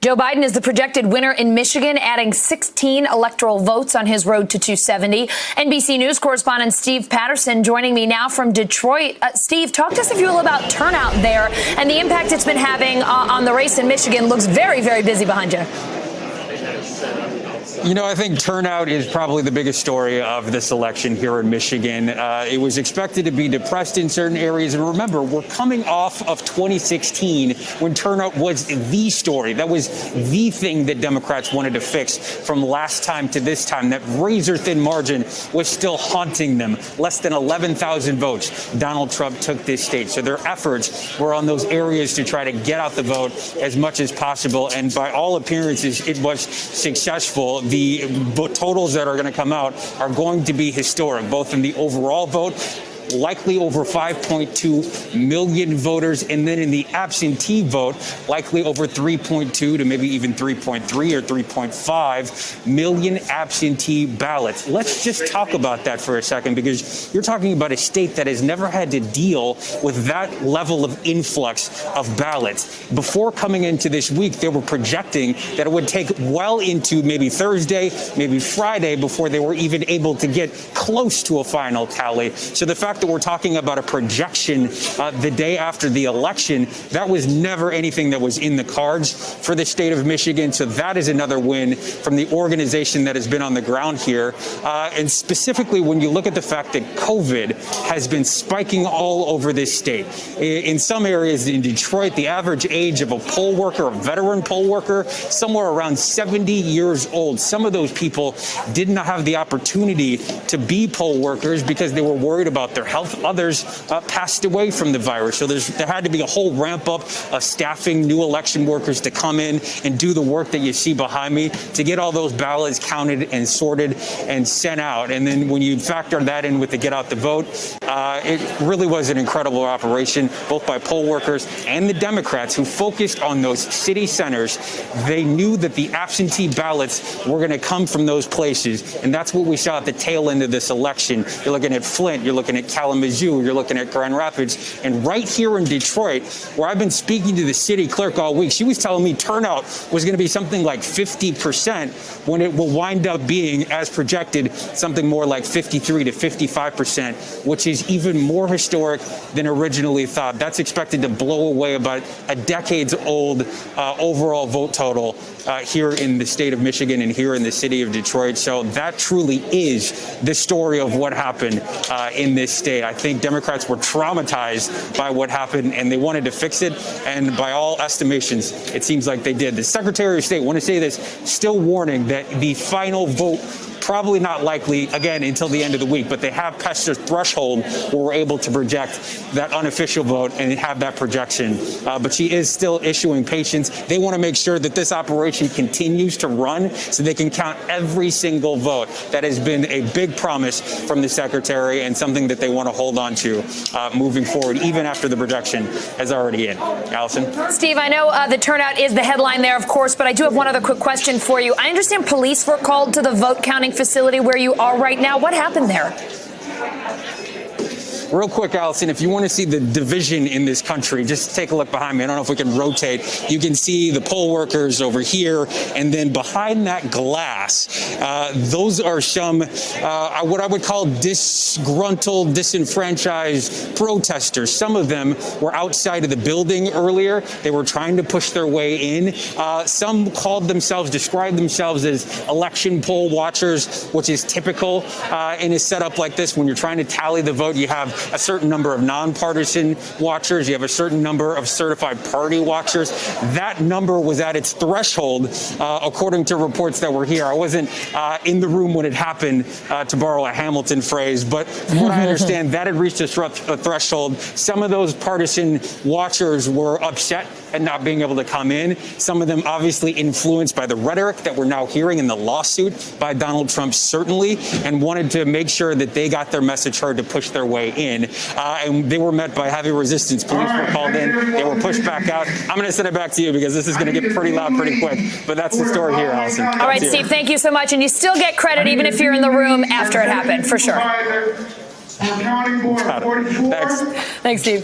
Joe Biden is the projected winner in Michigan, adding 16 electoral votes on his road to 270. NBC News correspondent Steve Patterson joining me now from Detroit. Steve, talk to us, if you will, about turnout there and the impact it's been having on the race in Michigan. Looks very, very busy behind you. You know, I think turnout is probably the biggest story of this election here in Michigan. It was expected to be depressed in certain areas. And remember, we're coming off of 2016 when turnout was the story. That was the thing that Democrats wanted to fix from last time to this time. That razor-thin margin was still haunting them. Less than 11,000 votes. Donald Trump took this state. So their efforts were on those areas to try to get out the vote as much as possible. And by all appearances, it was successful. The vote totals that are going to come out are going to be historic, both in the overall vote, likely over 5.2 million voters, and then in the absentee vote, likely over 3.2 to maybe even 3.3 or 3.5 million absentee ballots. Let's just talk about that for a second, because you're talking about a state that has never had to deal with that level of influx of ballots. Before coming into this week, they were projecting that it would take well into maybe Thursday, maybe Friday before they were even able to get close to a final tally. So the fact that we're talking about a projection the day after the election, that was never anything that was in the cards for the state of Michigan. So that is another win from the organization that has been on the ground here. And specifically, when you look at the fact that COVID has been spiking all over this state. In some areas in Detroit, the average age of a poll worker, a veteran poll worker, somewhere around 70 years old. Some of those people did not have the opportunity to be poll workers because they were worried about their health. Others passed away from the virus. So there had to be a whole ramp up of staffing new election workers to come in and do the work that you see behind me to get all those ballots counted and sorted and sent out. And then when you factor that in with the get out the vote, it really was an incredible operation, both by poll workers and the Democrats who focused on those city centers. They knew that the absentee ballots were going to come from those places. And that's what we saw at the tail end of this election. You're looking at Flint, you're looking at Kalamazoo, you're looking at Grand Rapids, and right here in Detroit, where I've been speaking to the city clerk all week, she was telling me turnout was going to be something like 50% when it will wind up being, as projected, something more like 53 to 55%, which is even more historic than originally thought. That's expected to blow away about a decades-old overall vote total here in the state of Michigan and here in the city of Detroit. So that truly is the story of what happened in this state. I think Democrats were traumatized by what happened, and they wanted to fix it. And by all estimations, it seems like they did. The Secretary of State, want to say this, still warning that the final vote probably not likely, again, until the end of the week, but they have passed a threshold where we're able to project that unofficial vote and have that projection. But she is still issuing patience. They want to make sure that this operation continues to run so they can count every single vote. That has been a big promise from the Secretary and something that they want to hold on to moving forward, even after the projection is already in. Allison? Steve, I know the turnout is the headline there, of course, but I do have one other quick question for you. I understand police were called to the vote counting facility where you are right now. What happened there? Real quick, Allison, if you want to see the division in this country, just take a look behind me. I don't know if we can rotate. You can see the poll workers over here, and then behind that glass, those are some what I would call disgruntled, disenfranchised protesters. Some of them were outside of the building earlier. They were trying to push their way in. Some described themselves as election poll watchers, which is typical in a setup like this. When you're trying to tally the vote, you have a certain number of nonpartisan watchers. You have a certain number of certified party watchers. That number was at its threshold, according to reports that were here. I wasn't in the room when it happened, to borrow a Hamilton phrase, but from what I understand, that had reached a threshold. Some of those partisan watchers were upset at not being able to come in. Some of them obviously influenced by the rhetoric that we're now hearing in the lawsuit by Donald Trump, certainly, and wanted to make sure that they got their message heard to push their way in. And they were met by heavy resistance. Police were called in. They were pushed back out. I'm going to send it back to you because this is going to get pretty loud pretty quick. But that's the story here, Allison. All right, Steve, thank you so much. And you still get credit even if you're in the room after it happened, for sure. Thanks. Thanks, Steve.